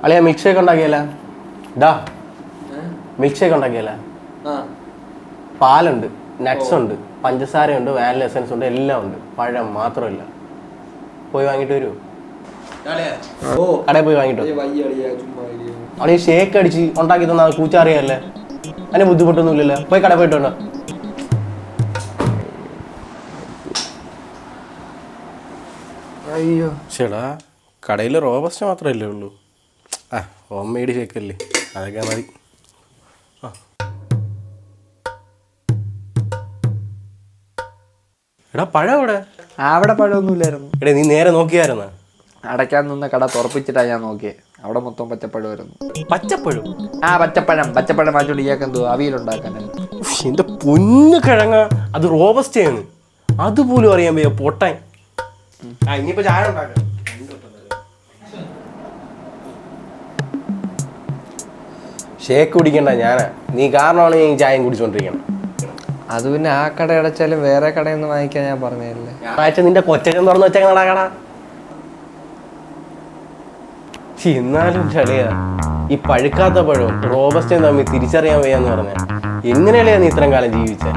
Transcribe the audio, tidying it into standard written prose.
അളിയാ milkshake ഉണ്ടാക്കിയല്ല milkshake ഉണ്ടാക്കിയല്ല പാലുണ്ട്, നട്ട്സ് ഉണ്ട്, പഞ്ചസാരയുണ്ട്, വാനില എസൻസ് ഉണ്ട്, എല്ലാം ഉണ്ട്. പഴം മാത്രമില്ല. പോയി വാങ്ങിട്ട് വരൂ. കടയിൽ പോയി വാങ്ങിട്ടോ. അവിടെ ഈ ഷേക്ക് അടിച്ച് ഉണ്ടാക്കി തന്നാ കൂച്ചറിയല്ലേ, അതിന് ബുദ്ധിമുട്ടൊന്നും ഇല്ലല്ലോ. പോയി കടയിൽ പോയിട്ടുണ്ടോ? അയ്യോ ചേടാ, കടയിൽ റോബസ്റ്റ് മാത്രമല്ലേ ഉള്ളൂ. ആ ഹോം മെയ്ഡ് ഷേക്കല്ലേ, അതൊക്കെ മതി. എടാ പഴം എവിടെ? അവിടെ പഴമൊന്നുമില്ലായിരുന്നു. എടാ നീ നേരെ നോക്കിയായിരുന്ന? അടയ്ക്കാൻ നിന്ന കട തുറപ്പിച്ചിട്ടാണ് ഞാൻ നോക്കിയേ. അവിടെ മൊത്തം പച്ചപ്പഴമായിരുന്നു. പച്ചപ്പഴം? ആ പച്ചപ്പഴം വാങ്ങിച്ചോണ്ട് ഇയാൾക്ക് എന്തോ അവിയലുണ്ടാക്കാനാണ്. എന്റെ പൊന്നു കിഴങ്ങ, അത് റോബസ്റ്റയാണ്. അതുപോലും അറിയാൻ വയ്യ പൊട്ടാൻ. ഇനിയിപ്പോ ചായ ഉണ്ടാക്കാം. ഷേക്ക് കുടിക്കണ്ട ഞാനാ, നീ കാരണമാണ് ഈ ചായയും കുടിച്ചോണ്ടിരിക്കണം. അത് പിന്നെ ആ കട അടച്ചാലും വേറെ കടയിൽ നിന്ന് വാങ്ങിക്കാൻ ഞാൻ പറഞ്ഞതല്ലേ. ഞായറാഴ്ച നിന്റെ കൊച്ചൻ തുറന്ന് വെച്ചേക്കണ കട. എന്നാലും ചളിയാ, ഈ പഴുക്കാത്ത പഴവും റോബസ്റ്റയും തമ്മിൽ തിരിച്ചറിയാൻ വയ്യാന്ന് പറഞ്ഞ എങ്ങനെയല്ലേ നീ ഇത്രയും കാലം ജീവിച്ചേ?